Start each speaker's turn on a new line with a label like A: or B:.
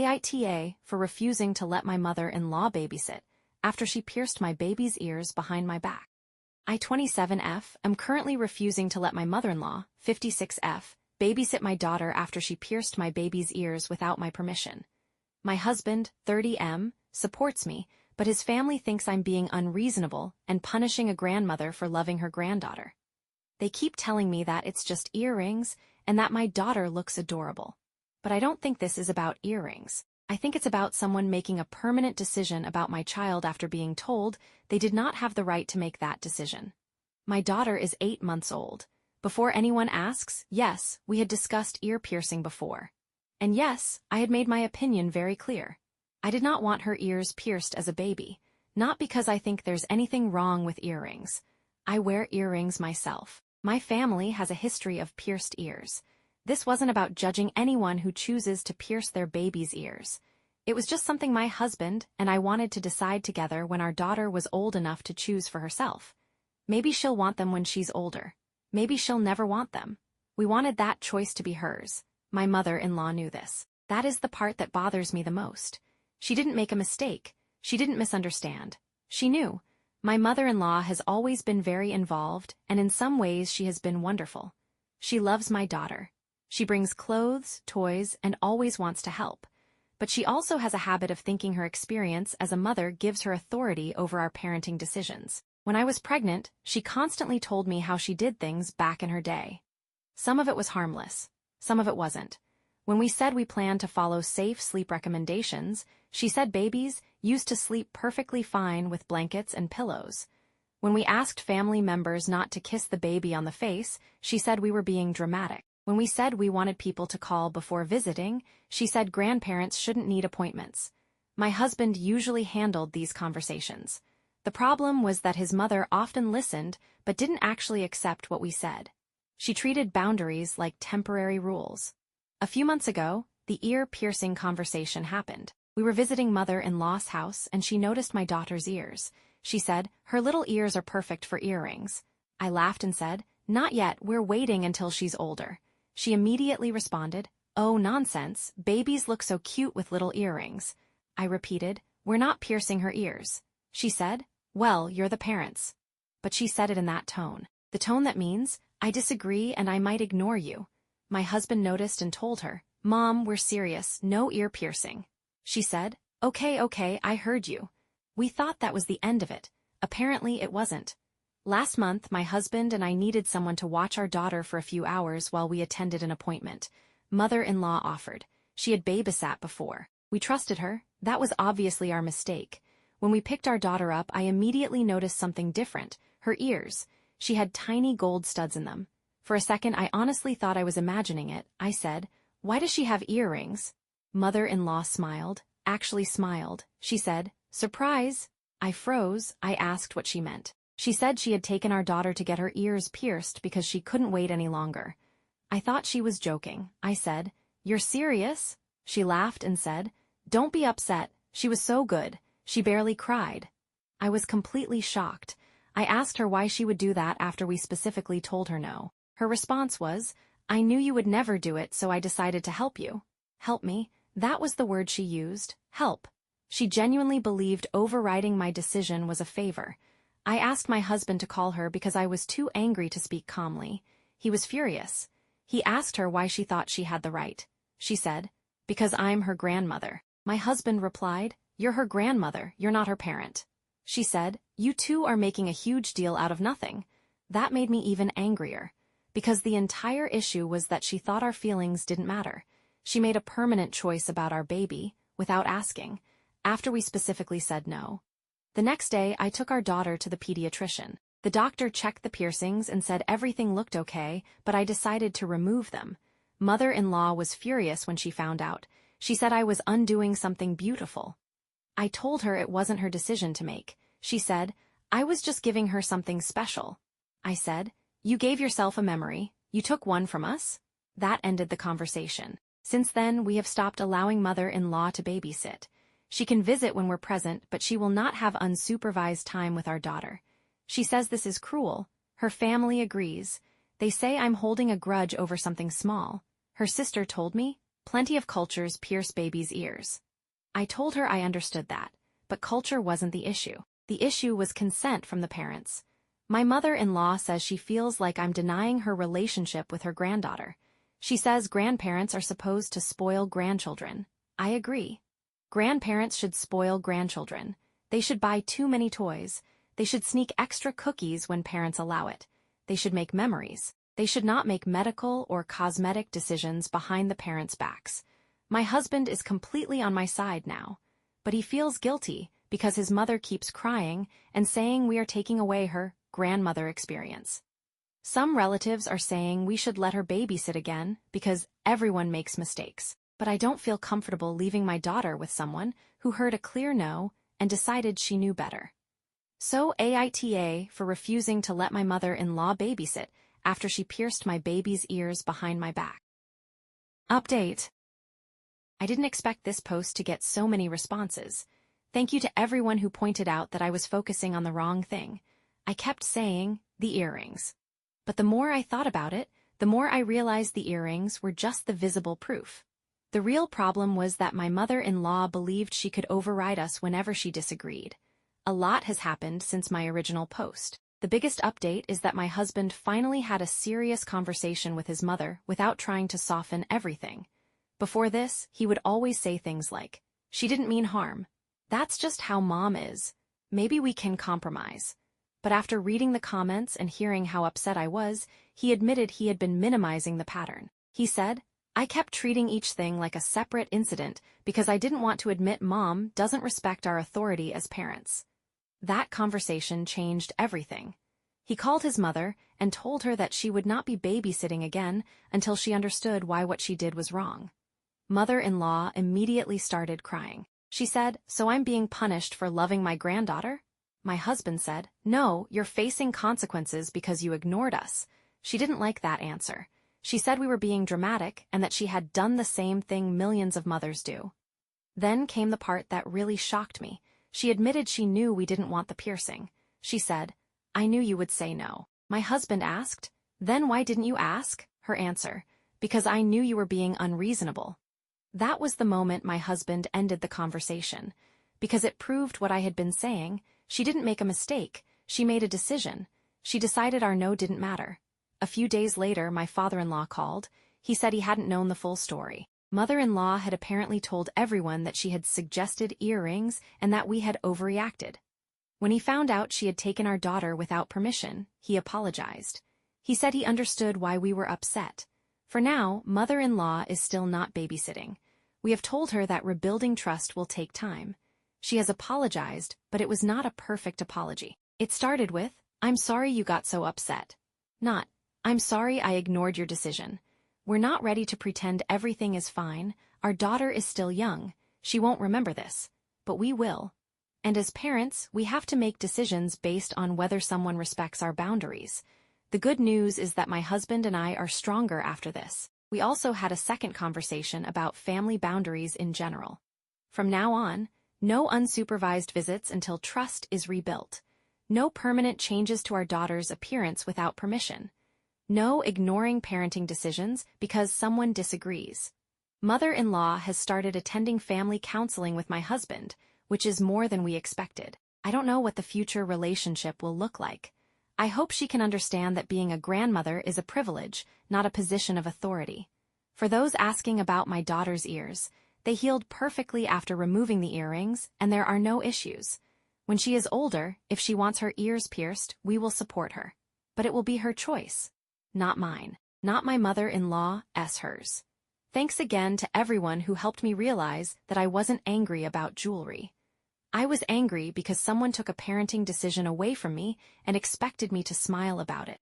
A: AITA for refusing to let my mother-in-law babysit after she pierced my baby's ears behind my back. I 27F am currently refusing to let my mother-in-law, 56F, babysit my daughter after she pierced my baby's ears without my permission. My husband, 30M, supports me, but his family thinks I'm being unreasonable and punishing a grandmother for loving her granddaughter. They keep telling me that it's just earrings and that my daughter looks adorable. But I don't think this is about earrings. I think it's about someone making a permanent decision about my child after being told they did not have the right to make that decision. My daughter is 8 months old. Before anyone asks, yes, we had discussed ear piercing before. And yes, I had made my opinion very clear. I did not want her ears pierced as a baby, not because I think there's anything wrong with earrings. I wear earrings myself. My family has a history of pierced ears. This wasn't about judging anyone who chooses to pierce their baby's ears. It was just something my husband and I wanted to decide together when our daughter was old enough to choose for herself. Maybe she'll want them when she's older. Maybe she'll never want them. We wanted that choice to be hers. My mother-in-law knew this. That is the part that bothers me the most. She didn't make a mistake. She didn't misunderstand. She knew. My mother-in-law has always been very involved, and in some ways she has been wonderful. She loves my daughter. She brings clothes, toys, and always wants to help. But she also has a habit of thinking her experience as a mother gives her authority over our parenting decisions. When I was pregnant, she constantly told me how she did things back in her day. Some of it was harmless. Some of it wasn't. When we said we planned to follow safe sleep recommendations, she said babies used to sleep perfectly fine with blankets and pillows. When we asked family members not to kiss the baby on the face, she said we were being dramatic. When we said we wanted people to call before visiting, she said grandparents shouldn't need appointments. My husband usually handled these conversations. The problem was that his mother often listened but didn't actually accept what we said. She treated boundaries like temporary rules. A few months ago, the ear-piercing conversation happened. We were visiting mother-in-law's house and she noticed my daughter's ears. She said, "Her little ears are perfect for earrings." I laughed and said, "Not yet, we're waiting until she's older." She immediately responded, "Oh, nonsense, babies look so cute with little earrings." I repeated, "We're not piercing her ears." She said, "Well, you're the parents." But she said it in that tone. The tone that means, "I disagree and I might ignore you." My husband noticed and told her, "Mom, we're serious, no ear piercing." She said, Okay, I heard you." We thought that was the end of it. Apparently it wasn't. Last month, my husband and I needed someone to watch our daughter for a few hours while we attended an appointment. Mother-in-law offered. She had babysat before. We trusted her. That was obviously our mistake. When we picked our daughter up, I immediately noticed something different. Her ears. She had tiny gold studs in them. For a second, I honestly thought I was imagining it. I said, "Why does she have earrings?" Mother-in-law smiled. Actually smiled. She said, "Surprise." I froze. I asked what she meant. She said she had taken our daughter to get her ears pierced because she couldn't wait any longer. I thought she was joking. I said, "You're serious?" She laughed and said, "Don't be upset. She was so good. She barely cried." I was completely shocked. I asked her why she would do that after we specifically told her no. Her response was, "I knew you would never do it, so I decided to help you." Help me? That was the word she used. Help. She genuinely believed overriding my decision was a favor. I asked my husband to call her because I was too angry to speak calmly. He was furious. He asked her why she thought she had the right. She said, "Because I'm her grandmother." My husband replied, "You're her grandmother, you're not her parent." She said, "You two are making a huge deal out of nothing." That made me even angrier. Because the entire issue was that she thought our feelings didn't matter. She made a permanent choice about our baby, without asking, after we specifically said no. The next day, I took our daughter to the pediatrician. The doctor checked the piercings and said everything looked okay, but I decided to remove them. Mother-in-law was furious when she found out. She said I was undoing something beautiful. I told her it wasn't her decision to make. She said, "I was just giving her something special." I said, "You gave yourself a memory. You took one from us?" That ended the conversation. Since then, we have stopped allowing mother-in-law to babysit. She can visit when we're present, but she will not have unsupervised time with our daughter. She says this is cruel. Her family agrees. They say I'm holding a grudge over something small. Her sister told me, Plenty of cultures pierce babies' ears. I told her I understood that, but culture wasn't the issue. The issue was consent from the parents. My mother-in-law says she feels like I'm denying her relationship with her granddaughter. She says grandparents are supposed to spoil grandchildren. I agree. Grandparents should spoil grandchildren. They should buy too many toys. They should sneak extra cookies when parents allow it. They should make memories. They should not make medical or cosmetic decisions behind the parents' backs. My husband is completely on my side now, but he feels guilty because his mother keeps crying and saying we are taking away her grandmother experience. Some relatives are saying we should let her babysit again because everyone makes mistakes, but I don't feel comfortable leaving my daughter with someone who heard a clear no and decided she knew better. So AITA for refusing to let my mother-in-law babysit after she pierced my baby's ears behind my back. Update. I didn't expect this post to get so many responses. Thank you to everyone who pointed out that I was focusing on the wrong thing. I kept saying, the earrings. But the more I thought about it, the more I realized the earrings were just the visible proof. The real problem was that my mother-in-law believed she could override us whenever she disagreed. A lot has happened since my original post. The biggest update is that my husband finally had a serious conversation with his mother without trying to soften everything. Before this, he would always say things like, "She didn't mean harm. That's just how mom is. Maybe we can compromise." But after reading the comments and hearing how upset I was, he admitted he had been minimizing the pattern. He said, "I kept treating each thing like a separate incident because I didn't want to admit mom doesn't respect our authority as parents." That conversation changed everything. He called his mother and told her that she would not be babysitting again until she understood why what she did was wrong. Mother-in-law immediately started crying. She said, "So I'm being punished for loving my granddaughter?" My husband said, "No, you're facing consequences because you ignored us." She didn't like that answer. She said we were being dramatic and that she had done the same thing millions of mothers do. Then came the part that really shocked me. She admitted she knew we didn't want the piercing. She said, "I knew you would say no." My husband asked, "Then why didn't you ask?" Her answer, "Because I knew you were being unreasonable." That was the moment my husband ended the conversation. Because it proved what I had been saying, she didn't make a mistake, she made a decision. She decided our no didn't matter. A few days later, my father-in-law called. He said he hadn't known the full story. Mother-in-law had apparently told everyone that she had suggested earrings and that we had overreacted. When he found out she had taken our daughter without permission, he apologized. He said he understood why we were upset. For now, mother-in-law is still not babysitting. We have told her that rebuilding trust will take time. She has apologized, but it was not a perfect apology. It started with, "I'm sorry you got so upset." Not, "I'm sorry I ignored your decision." We're not ready to pretend everything is fine. Our daughter is still young. She won't remember this. But we will. And as parents, we have to make decisions based on whether someone respects our boundaries. The good news is that my husband and I are stronger after this. We also had a second conversation about family boundaries in general. From now on, no unsupervised visits until trust is rebuilt. No permanent changes to our daughter's appearance without permission. No ignoring parenting decisions because someone disagrees. Mother-in-law has started attending family counseling with my husband, which is more than we expected. I don't know what the future relationship will look like. I hope she can understand that being a grandmother is a privilege, not a position of authority. For those asking about my daughter's ears, they healed perfectly after removing the earrings, and there are no issues. When she is older, if she wants her ears pierced, we will support her. But it will be her choice. Not mine. Not my mother-in-law, hers. Thanks again to everyone who helped me realize that I wasn't angry about jewelry. I was angry because someone took a parenting decision away from me and expected me to smile about it.